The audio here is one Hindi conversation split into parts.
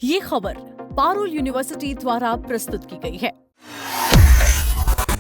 ये खबर पारुल यूनिवर्सिटी द्वारा प्रस्तुत की गई है।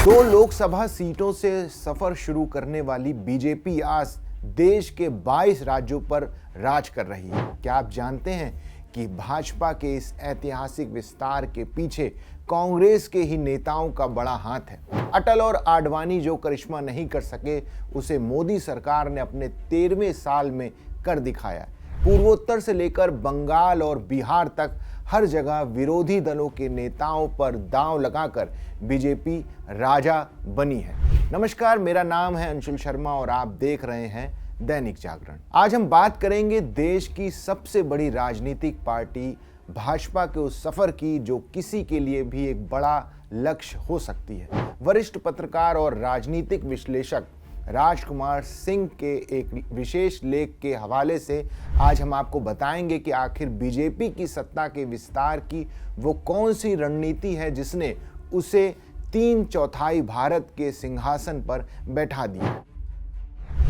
2 लोकसभा सीटों से सफर शुरू करने वाली बीजेपी आज देश के 22 राज्यों पर राज कर रही है। क्या आप जानते हैं कि भाजपा के इस ऐतिहासिक विस्तार के पीछे कांग्रेस के ही नेताओं का बड़ा हाथ है। अटल और आडवाणी जो करिश्मा नहीं कर सके, उसे मोदी सरकार ने अपने 13वें साल में कर दिखाया। पूर्वोत्तर से लेकर बंगाल और बिहार तक हर जगह विरोधी दलों के नेताओं पर दांव लगाकर बीजेपी राजा बनी है। नमस्कार, मेरा नाम है अंशुल शर्मा और आप देख रहे हैं दैनिक जागरण। आज हम बात करेंगे देश की सबसे बड़ी राजनीतिक पार्टी भाजपा के उस सफर की जो किसी के लिए भी एक बड़ा लक्ष्य हो सकती है। वरिष्ठ पत्रकार और राजनीतिक विश्लेषक राजकुमार सिंह के एक विशेष लेख के हवाले से आज हम आपको बताएंगे कि आखिर बीजेपी की सत्ता के विस्तार की वो कौन सी रणनीति है जिसने उसे 3/4 भारत के सिंहासन पर बैठा दिया।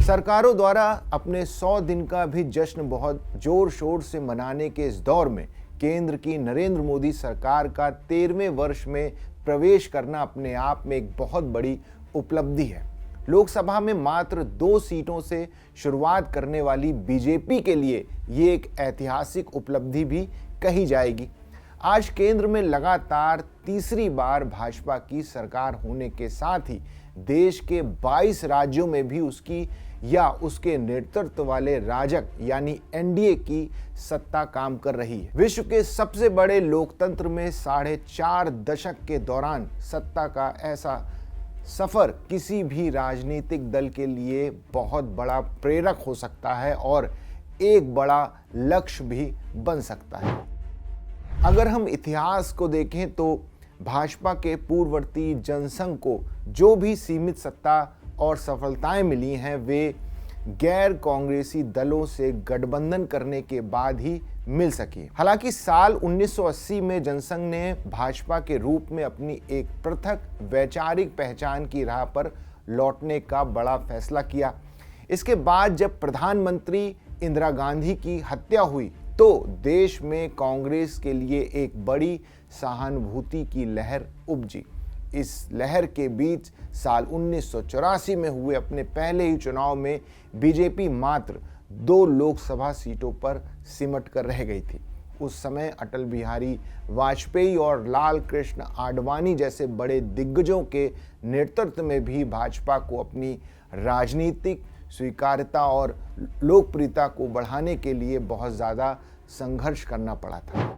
सरकारों द्वारा अपने 100 दिन का भी जश्न बहुत जोर शोर से मनाने के इस दौर में केंद्र की नरेंद्र मोदी सरकार का 13वें वर्ष में प्रवेश करना अपने आप में एक बहुत बड़ी उपलब्धि है। लोकसभा में मात्र 2 सीटों से शुरुआत करने वाली बीजेपी के लिए ये एक ऐतिहासिक उपलब्धि भी कही जाएगी। आज केंद्र में लगातार तीसरी बार भाजपा की सरकार होने के साथ ही देश के 22 राज्यों में भी उसकी या उसके नेतृत्व वाले राजग यानी एनडीए की सत्ता काम कर रही है। विश्व के सबसे बड़े लोकतंत्र में 4.5 दशक के दौरान सत्ता का ऐसा सफर किसी भी राजनीतिक दल के लिए बहुत बड़ा प्रेरक हो सकता है और एक बड़ा लक्ष्य भी बन सकता है। अगर हम इतिहास को देखें तो भाजपा के पूर्ववर्ती जनसंघ को जो भी सीमित सत्ता और सफलताएं मिली हैं वे गैर कांग्रेसी दलों से गठबंधन करने के बाद ही मिल सकी। हालांकि साल 1980 में जनसंघ ने भाजपा के रूप में अपनी एक पृथक वैचारिक पहचान की राह पर लौटने का बड़ा फैसला किया। इसके बाद जब प्रधानमंत्री इंदिरा गांधी की हत्या हुई तो देश में कांग्रेस के लिए एक बड़ी सहानुभूति की लहर उपजी। इस लहर के बीच साल 1984 में हुए अपने पहले ही चुनाव में बीजेपी मात्र 2 लोकसभा सीटों पर सिमट कर रह गई थी। उस समय अटल बिहारी वाजपेयी और लाल कृष्ण आडवाणी जैसे बड़े दिग्गजों के नेतृत्व में भी भाजपा को अपनी राजनीतिक स्वीकार्यता और लोकप्रियता को बढ़ाने के लिए बहुत ज़्यादा संघर्ष करना पड़ा था।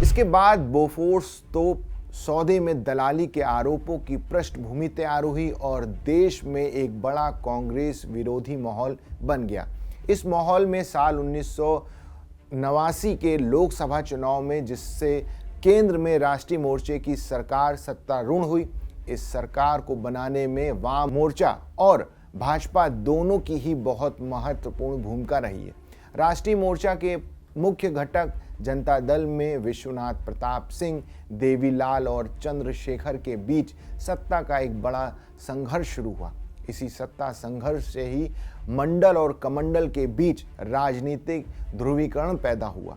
इसके बाद बोफोर्स तोप सौदे में दलाली के आरोपों की पृष्ठभूमि तैयार हुई और देश में एक बड़ा कांग्रेस विरोधी माहौल बन गया। इस माहौल में साल 1989 के लोकसभा चुनाव में जिससे केंद्र में राष्ट्रीय मोर्चे की सरकार सत्तारूढ़ हुई, इस सरकार को बनाने में वाम मोर्चा और भाजपा दोनों की ही बहुत महत्वपूर्ण भूमिका रही है। राष्ट्रीय मोर्चा के मुख्य घटक जनता दल में विश्वनाथ प्रताप सिंह, देवीलाल और चंद्रशेखर के बीच सत्ता का एक बड़ा संघर्ष शुरू हुआ। इसी सत्ता संघर्ष से ही मंडल और कमंडल के बीच राजनीतिक ध्रुवीकरण पैदा हुआ।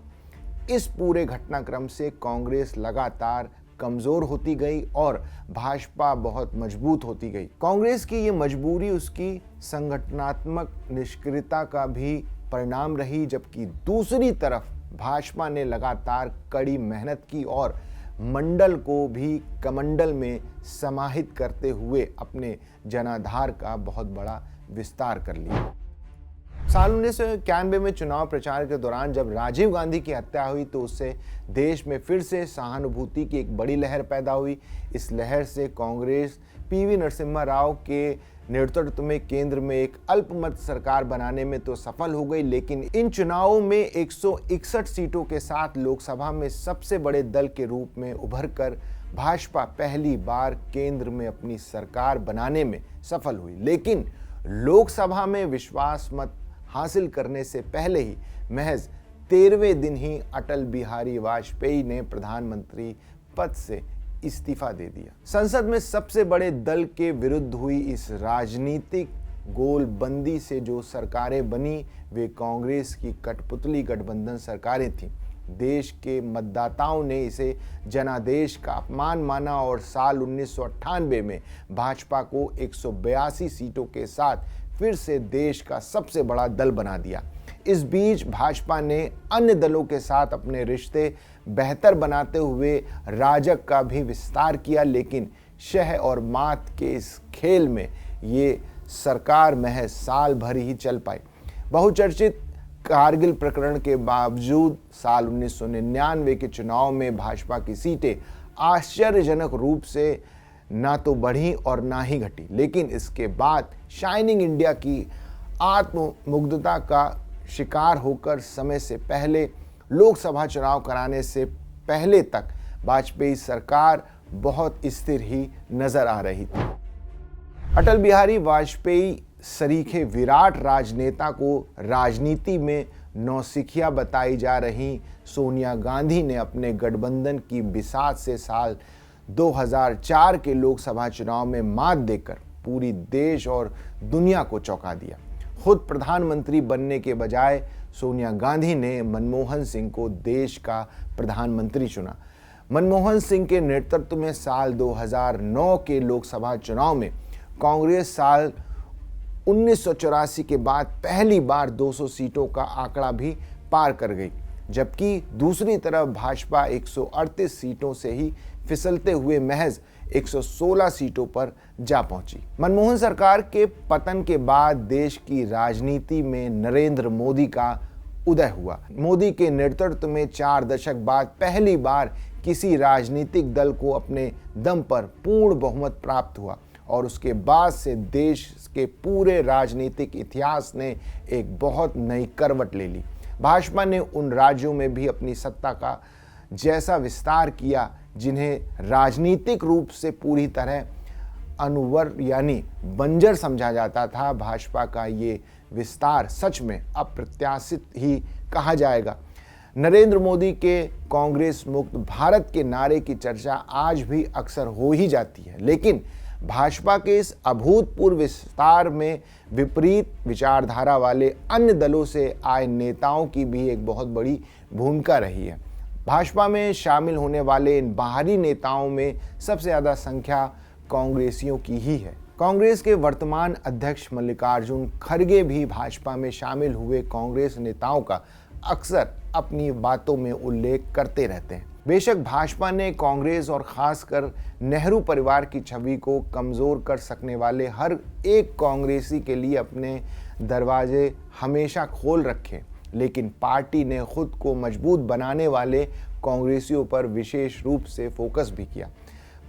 इस पूरे घटनाक्रम से कांग्रेस लगातार कमजोर होती गई और भाजपा बहुत मजबूत होती गई। कांग्रेस की ये मजबूरी उसकी संगठनात्मक निष्क्रियता का भी परिणाम रही, जबकि दूसरी तरफ भाजपा ने लगातार कड़ी मेहनत की और मंडल को भी कमंडल में समाहित करते हुए अपने जनाधार का बहुत बड़ा विस्तार कर लिया। साल 1991 में चुनाव प्रचार के दौरान जब राजीव गांधी की हत्या हुई तो उससे देश में फिर से सहानुभूति की एक बड़ी लहर पैदा हुई। इस लहर से कांग्रेस पीवी नरसिम्हा राव के नेतृत्व में केंद्र में एक अल्पमत सरकार बनाने में तो सफल हो गई, लेकिन इन चुनावों में 161 सीटों के साथ लोकसभा में सबसे बड़े दल के रूप में उभरकर भाजपा पहली बार केंद्र में अपनी सरकार बनाने में सफल हुई। लेकिन लोकसभा में विश्वास मत हासिल करने से पहले ही महज 13वें दिन ही अटल बिहारी वाजपेयी ने प्रधानमंत्री पद से इस्तीफा दे दिया। संसद में सबसे बड़े दल के विरुद्ध हुई इस राजनीतिक गोलबंदी से जो सरकारें बनी वे कांग्रेस की कठपुतली गठबंधन सरकारें थीं। देश के मतदाताओं ने इसे जनादेश का अपमान माना और साल 1998 में भाजपा को 182 सीटों के साथ फिर से देश का सबसे बड़ा दल बना दिया। इस बीच भाजपा ने अन्य दलों के साथ अपने रिश्ते बेहतर बनाते हुए राजग का भी विस्तार किया, लेकिन शह और मात के इस खेल में ये सरकार महज साल भर ही चल पाई। बहुचर्चित कारगिल प्रकरण के बावजूद साल 1999 के चुनाव में भाजपा की सीटें आश्चर्यजनक रूप से ना तो बढ़ी और ना ही घटी, लेकिन इसके बाद शाइनिंग इंडिया की आत्ममुग्धता का शिकार होकर समय से पहले लोकसभा चुनाव कराने से पहले तक वाजपेयी सरकार बहुत स्थिर ही नजर आ रही थी। अटल बिहारी वाजपेयी सरीखे विराट राजनेता को राजनीति में नौसिखिया बताई जा रही सोनिया गांधी ने अपने गठबंधन की बिसात से साल 2004 के लोकसभा चुनाव में मात देकर पूरी देश और दुनिया को चौंका दिया। खुद प्रधानमंत्री बनने के बजाय सोनिया गांधी ने मनमोहन सिंह को देश का प्रधानमंत्री चुना। मनमोहन सिंह के नेतृत्व में साल 2009 के लोकसभा चुनाव में कांग्रेस साल 1984 के बाद पहली बार 200 सीटों का आंकड़ा भी पार कर गई, जबकि दूसरी तरफ भाजपा 138 सीटों से ही फिसलते हुए महज 116 सीटों पर जा पहुंची। मनमोहन सरकार के पतन के बाद देश की राजनीति में नरेंद्र मोदी का उदय हुआ। मोदी के नेतृत्व में 4 दशक बाद पहली बार किसी राजनीतिक दल को अपने दम पर पूर्ण बहुमत प्राप्त हुआ और उसके बाद से देश के पूरे राजनीतिक इतिहास ने एक बहुत नई करवट ले ली। भाजपा ने उन राज्यों में भी अपनी सत्ता का जैसा विस्तार किया जिन्हें राजनीतिक रूप से पूरी तरह अनुवर यानी बंजर समझा जाता था। भाजपा का ये विस्तार सच में अप्रत्याशित ही कहा जाएगा। नरेंद्र मोदी के कांग्रेस मुक्त भारत के नारे की चर्चा आज भी अक्सर हो ही जाती है, लेकिन भाजपा के इस अभूतपूर्व विस्तार में विपरीत विचारधारा वाले अन्य दलों से आए नेताओं की भी एक बहुत बड़ी भूमिका रही है। भाजपा में शामिल होने वाले इन बाहरी नेताओं में सबसे ज़्यादा संख्या कांग्रेसियों की ही है। कांग्रेस के वर्तमान अध्यक्ष मल्लिकार्जुन खड़गे भी भाजपा में शामिल हुए कांग्रेस नेताओं का अक्सर अपनी बातों में उल्लेख करते रहते हैं। बेशक भाजपा ने कांग्रेस और खासकर नेहरू परिवार की छवि को कमजोर कर सकने वाले हर एक कांग्रेसी के लिए अपने दरवाजे हमेशा खोल रखे, लेकिन पार्टी ने खुद को मजबूत बनाने वाले कांग्रेसियों पर विशेष रूप से फोकस भी किया।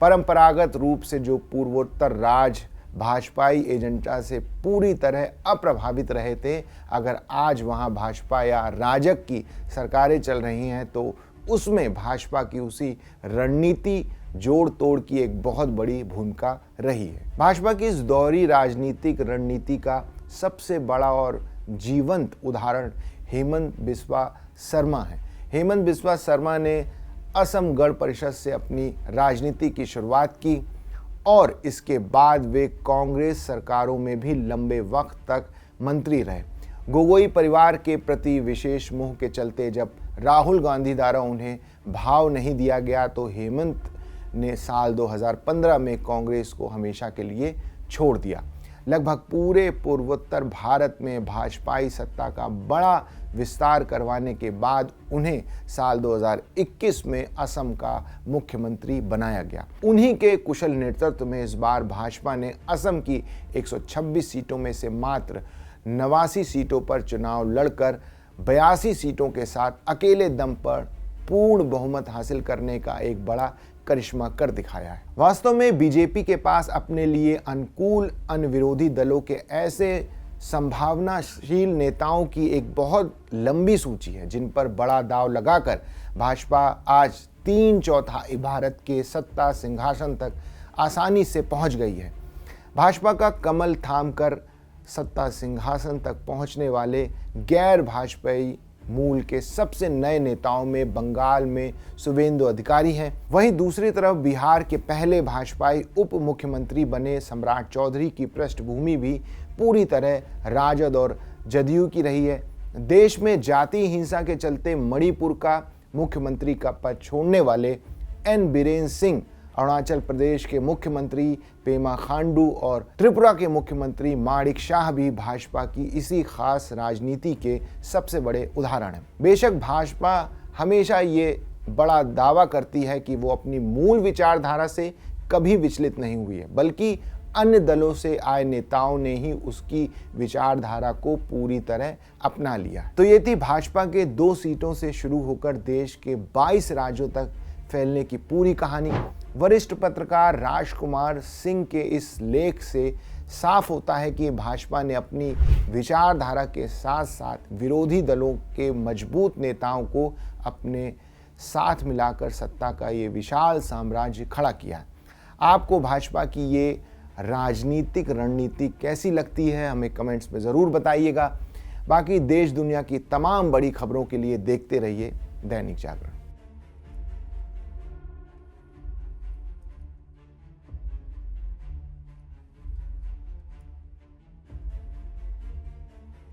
परंपरागत रूप से जो पूर्वोत्तर राज्य भाजपाई एजेंडा से पूरी तरह अप्रभावित रहे थे, अगर आज वहां भाजपा या राजग की सरकारें चल रही हैं तो उसमें भाजपा की उसी रणनीति जोड़ तोड़ की एक बहुत बड़ी भूमिका रही है। भाजपा की इस दोहरी राजनीतिक रणनीति का सबसे बड़ा और जीवंत उदाहरण हेमंत बिस्वा शर्मा है। हेमंत बिस्वा शर्मा ने असम गण परिषद से अपनी राजनीति की शुरुआत की और इसके बाद वे कांग्रेस सरकारों में भी लंबे वक्त तक मंत्री रहे। गोगोई परिवार के प्रति विशेष मोह के चलते जब राहुल गांधी द्वारा उन्हें भाव नहीं दिया गया तो हेमंत ने साल 2015 में कांग्रेस को हमेशा के लिए छोड़ दिया। लगभग पूरे पूर्वोत्तर भारत में भाजपाई सत्ता का बड़ा विस्तार करवाने के बाद उन्हें साल 2021 में असम का मुख्यमंत्री बनाया गया। उन्हीं के कुशल नेतृत्व में इस बार भाजपा ने असम की 126 सीटों में से मात्र 89 सीटों पर चुनाव लड़कर 82 सीटों के साथ अकेले दम पर पूर्ण बहुमत हासिल करने का एक बड़ा करिश्मा कर दिखाया है। वास्तव में बीजेपी के पास अपने लिए अनुकूल अन्य विरोधी दलों के ऐसे संभावनाशील नेताओं की एक बहुत लंबी सूची है जिन पर बड़ा दांव लगाकर भाजपा आज 3/4 भारत के सत्ता सिंहासन तक आसानी से पहुंच गई है। भाजपा का कमल थामकर सत्ता सिंहासन तक पहुंचने वाले गैर भाजपाई मूल के सबसे नए नेताओं में बंगाल में शुवेंदु अधिकारी हैं। वहीं दूसरी तरफ बिहार के पहले भाजपाई उप मुख्यमंत्री बने सम्राट चौधरी की पृष्ठभूमि भी पूरी तरह राजद और जदयू की रही है। देश में जाति हिंसा के चलते मणिपुर का मुख्यमंत्री का पद छोड़ने वाले एन बीरेन सिंह, अरुणाचल प्रदेश के मुख्यमंत्री पेमा खांडू और त्रिपुरा के मुख्यमंत्री माणिक शाह भी भाजपा की इसी खास राजनीति के सबसे बड़े उदाहरण हैं। बेशक भाजपा हमेशा ये बड़ा दावा करती है कि वो अपनी मूल विचारधारा से कभी विचलित नहीं हुई है, बल्कि अन्य दलों से आए नेताओं ने ही उसकी विचारधारा को पूरी तरह अपना लिया। तो ये थी भाजपा के 2 सीटों से शुरू होकर देश के 22 राज्यों तक फैलने की पूरी कहानी। वरिष्ठ पत्रकार राजकुमार सिंह के इस लेख से साफ होता है कि भाजपा ने अपनी विचारधारा के साथ साथ विरोधी दलों के मजबूत नेताओं को अपने साथ मिलाकर सत्ता का ये विशाल साम्राज्य खड़ा किया। आपको भाजपा की ये राजनीतिक रणनीति कैसी लगती है, हमें कमेंट्स में ज़रूर बताइएगा। बाकी देश दुनिया की तमाम बड़ी खबरों के लिए देखते रहिए दैनिक जागरण।